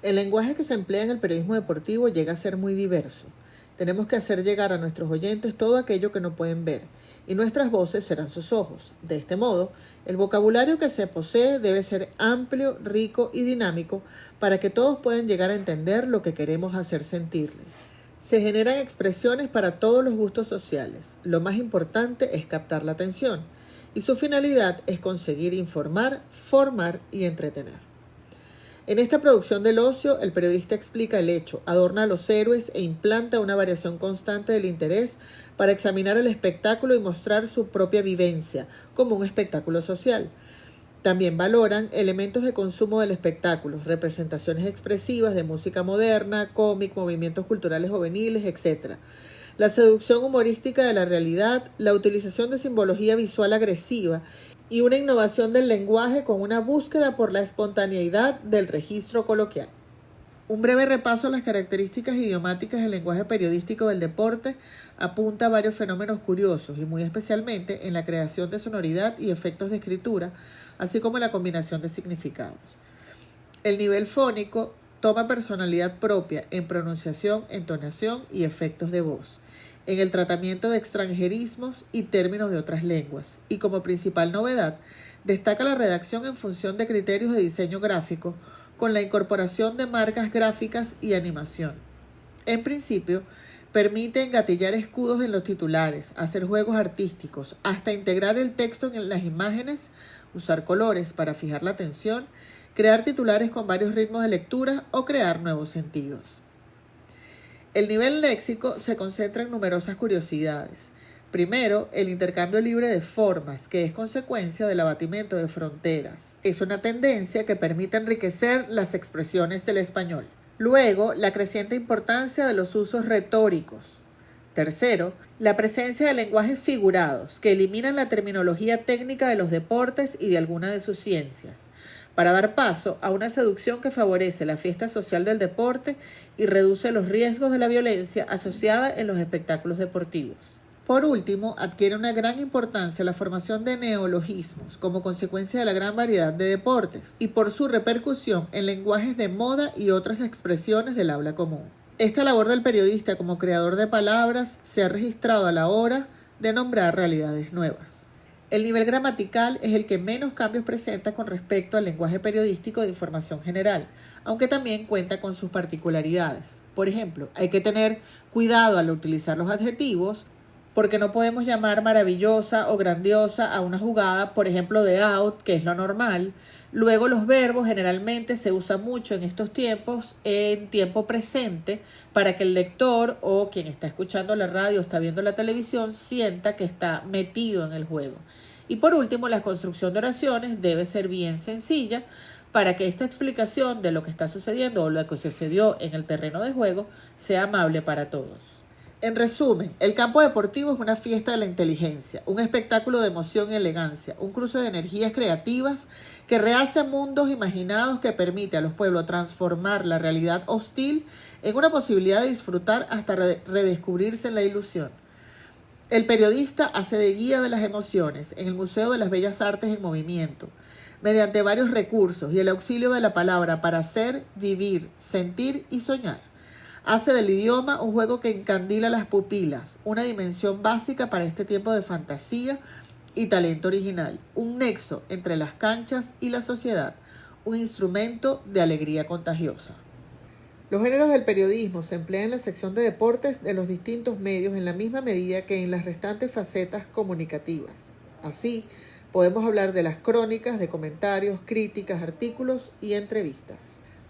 El lenguaje que se emplea en el periodismo deportivo llega a ser muy diverso. Tenemos que hacer llegar a nuestros oyentes todo aquello que no pueden ver, y nuestras voces serán sus ojos. De este modo, el vocabulario que se posee debe ser amplio, rico y dinámico para que todos puedan llegar a entender lo que queremos hacer sentirles. Se generan expresiones para todos los gustos sociales. Lo más importante es captar la atención, y su finalidad es conseguir informar, formar y entretener. En esta producción del ocio, el periodista explica el hecho, adorna a los héroes e implanta una variación constante del interés para examinar el espectáculo y mostrar su propia vivencia como un espectáculo social. También valoran elementos de consumo del espectáculo, representaciones expresivas de música moderna, cómic, movimientos culturales juveniles, etc. La seducción humorística de la realidad, la utilización de simbología visual agresiva y una innovación del lenguaje con una búsqueda por la espontaneidad del registro coloquial. Un breve repaso a las características idiomáticas del lenguaje periodístico del deporte apunta a varios fenómenos curiosos y muy especialmente en la creación de sonoridad y efectos de escritura, así como en la combinación de significados. El nivel fónico toma personalidad propia en pronunciación, entonación y efectos de voz, en el tratamiento de extranjerismos y términos de otras lenguas, y como principal novedad, destaca la redacción en función de criterios de diseño gráfico, con la incorporación de marcas gráficas y animación. En principio, permite engatillar escudos en los titulares, hacer juegos artísticos, hasta integrar el texto en las imágenes, usar colores para fijar la atención, crear titulares con varios ritmos de lectura o crear nuevos sentidos. El nivel léxico se concentra en numerosas curiosidades. Primero, el intercambio libre de formas, que es consecuencia del abatimiento de fronteras. Es una tendencia que permite enriquecer las expresiones del español. Luego, la creciente importancia de los usos retóricos. Tercero, la presencia de lenguajes figurados, que eliminan la terminología técnica de los deportes y de algunas de sus ciencias, para dar paso a una seducción que favorece la fiesta social del deporte y reduce los riesgos de la violencia asociada en los espectáculos deportivos. Por último, adquiere una gran importancia la formación de neologismos como consecuencia de la gran variedad de deportes y por su repercusión en lenguajes de moda y otras expresiones del habla común. Esta labor del periodista como creador de palabras se ha registrado a la hora de nombrar realidades nuevas. El nivel gramatical es el que menos cambios presenta con respecto al lenguaje periodístico de información general, aunque también cuenta con sus particularidades. Por ejemplo, hay que tener cuidado al utilizar los adjetivos, porque no podemos llamar maravillosa o grandiosa a una jugada, por ejemplo, de out, que es lo normal. Luego los verbos generalmente se usan mucho en estos tiempos en tiempo presente para que el lector o quien está escuchando la radio o está viendo la televisión sienta que está metido en el juego. Y por último, la construcción de oraciones debe ser bien sencilla para que esta explicación de lo que está sucediendo o lo que sucedió en el terreno de juego sea amable para todos. En resumen, el campo deportivo es una fiesta de la inteligencia, un espectáculo de emoción y elegancia, un cruce de energías creativas que rehace mundos imaginados que permite a los pueblos transformar la realidad hostil en una posibilidad de disfrutar hasta redescubrirse en la ilusión. El periodista hace de guía de las emociones en el Museo de las Bellas Artes en movimiento, mediante varios recursos y el auxilio de la palabra para hacer, vivir, sentir y soñar. Hace del idioma un juego que encandila las pupilas, una dimensión básica para este tiempo de fantasía y talento original, un nexo entre las canchas y la sociedad, un instrumento de alegría contagiosa. Los géneros del periodismo se emplean en la sección de deportes de los distintos medios en la misma medida que en las restantes facetas comunicativas. Así, podemos hablar de las crónicas, de comentarios, críticas, artículos y entrevistas.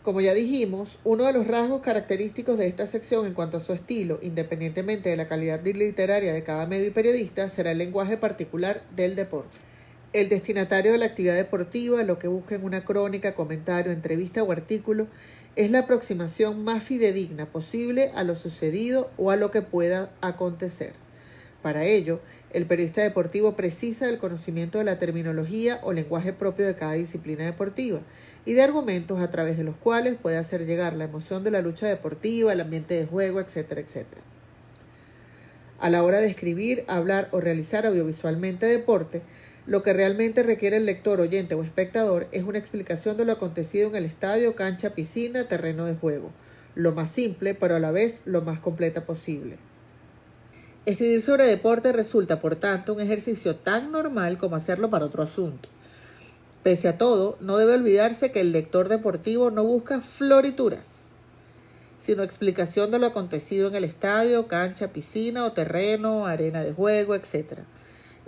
Como ya dijimos, uno de los rasgos característicos de esta sección en cuanto a su estilo, independientemente de la calidad literaria de cada medio y periodista, será el lenguaje particular del deporte. El destinatario de la actividad deportiva, lo que busca en una crónica, comentario, entrevista o artículo, es la aproximación más fidedigna posible a lo sucedido o a lo que pueda acontecer. Para ello, el periodista deportivo precisa del conocimiento de la terminología o lenguaje propio de cada disciplina deportiva y de argumentos a través de los cuales puede hacer llegar la emoción de la lucha deportiva, el ambiente de juego, etcétera, etcétera. A la hora de escribir, hablar o realizar audiovisualmente deporte, Lo que realmente requiere el lector, oyente o espectador es una explicación de lo acontecido en el estadio, cancha, piscina, terreno de juego. Lo más simple, pero a la vez lo más completa posible. Escribir sobre deporte resulta, por tanto, un ejercicio tan normal como hacerlo para otro asunto. Pese a todo, no debe olvidarse que el lector deportivo no busca florituras, sino explicación de lo acontecido en el estadio, cancha, piscina o terreno, arena de juego, etc.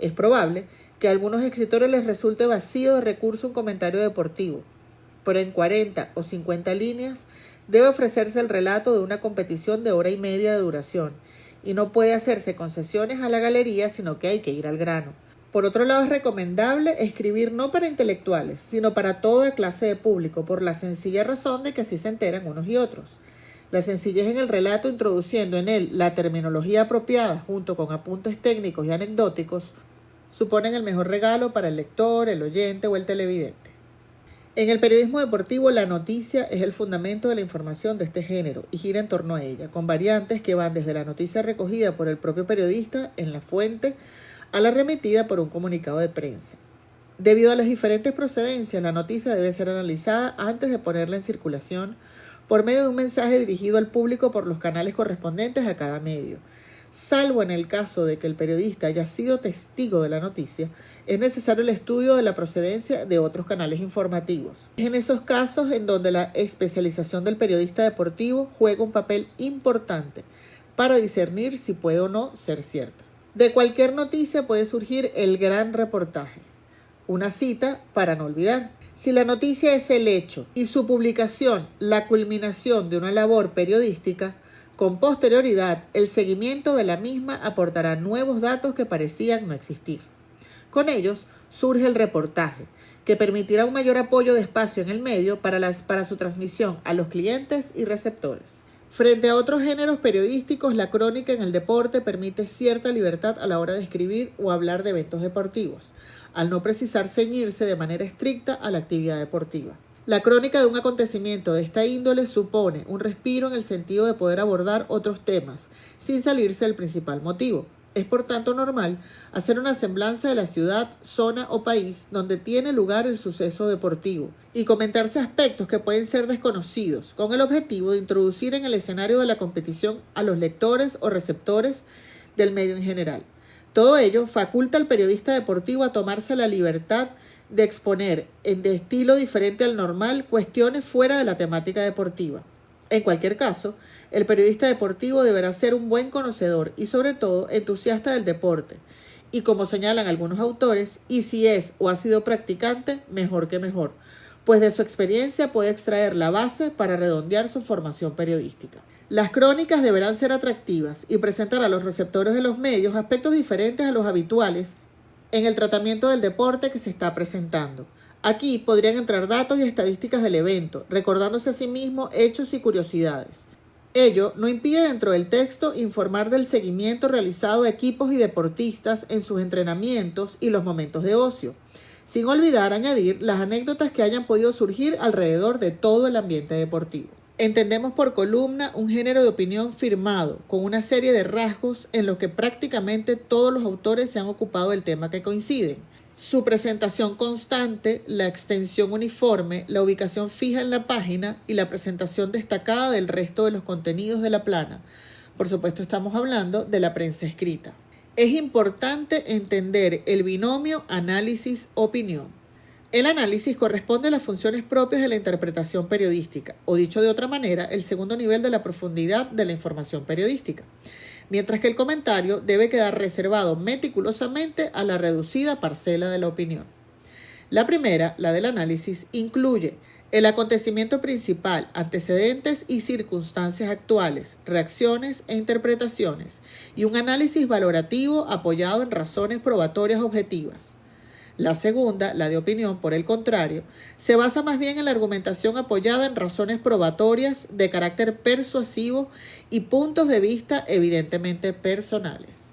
Es probable que a algunos escritores les resulte vacío de recurso un comentario deportivo, pero en 40 o 50 líneas debe ofrecerse el relato de una competición de hora y media de duración, y no puede hacerse concesiones a la galería, sino que hay que ir al grano. Por otro lado, es recomendable escribir no para intelectuales, sino para toda clase de público, por la sencilla razón de que así se enteran unos y otros. La sencillez en el relato, introduciendo en él la terminología apropiada junto con apuntes técnicos y anecdóticos, suponen el mejor regalo para el lector, el oyente o el televidente. En el periodismo deportivo, la noticia es el fundamento de la información de este género y gira en torno a ella, con variantes que van desde la noticia recogida por el propio periodista en la fuente a la remitida por un comunicado de prensa. Debido a las diferentes procedencias, la noticia debe ser analizada antes de ponerla en circulación por medio de un mensaje dirigido al público por los canales correspondientes a cada medio. Salvo en el caso de que el periodista haya sido testigo de la noticia, es necesario el estudio de la procedencia de otros canales informativos. Es en esos casos en donde la especialización del periodista deportivo juega un papel importante para discernir si puede o no ser cierta. De cualquier noticia puede surgir el gran reportaje, una cita para no olvidar. Si la noticia es el hecho y su publicación la culminación de una labor periodística, con posterioridad, el seguimiento de la misma aportará nuevos datos que parecían no existir. Con ellos surge el reportaje, que permitirá un mayor apoyo de espacio en el medio para su transmisión a los clientes y receptores. Frente a otros géneros periodísticos, la crónica en el deporte permite cierta libertad a la hora de escribir o hablar de eventos deportivos, al no precisar ceñirse de manera estricta a la actividad deportiva. La crónica de un acontecimiento de esta índole supone un respiro en el sentido de poder abordar otros temas, sin salirse del principal motivo. Es por tanto normal hacer una semblanza de la ciudad, zona o país donde tiene lugar el suceso deportivo y comentarse aspectos que pueden ser desconocidos, con el objetivo de introducir en el escenario de la competición a los lectores o receptores del medio en general. Todo ello faculta al periodista deportivo a tomarse la libertad de exponer de estilo diferente al normal cuestiones fuera de la temática deportiva. En cualquier caso, el periodista deportivo deberá ser un buen conocedor y sobre todo entusiasta del deporte, y como señalan algunos autores, y si es o ha sido practicante, mejor que mejor, pues de su experiencia puede extraer la base para redondear su formación periodística. Las crónicas deberán ser atractivas y presentar a los receptores de los medios aspectos diferentes a los habituales en el tratamiento del deporte que se está presentando. Aquí podrían entrar datos y estadísticas del evento, recordándose a sí mismo hechos y curiosidades. Ello no impide dentro del texto informar del seguimiento realizado a equipos y deportistas en sus entrenamientos y los momentos de ocio, sin olvidar añadir las anécdotas que hayan podido surgir alrededor de todo el ambiente deportivo. Entendemos por columna un género de opinión firmado, con una serie de rasgos en los que prácticamente todos los autores se han ocupado del tema que coinciden. Su presentación constante, la extensión uniforme, la ubicación fija en la página y la presentación destacada del resto de los contenidos de la plana. Por supuesto, estamos hablando de la prensa escrita. Es importante entender el binomio análisis-opinión. El análisis corresponde a las funciones propias de la interpretación periodística, o dicho de otra manera, el segundo nivel de la profundidad de la información periodística, mientras que el comentario debe quedar reservado meticulosamente a la reducida parcela de la opinión. La primera, la del análisis, incluye el acontecimiento principal, antecedentes y circunstancias actuales, reacciones e interpretaciones, y un análisis valorativo apoyado en razones probatorias objetivas. La segunda, la de opinión, por el contrario, se basa más bien en la argumentación apoyada en razones probatorias de carácter persuasivo y puntos de vista evidentemente personales.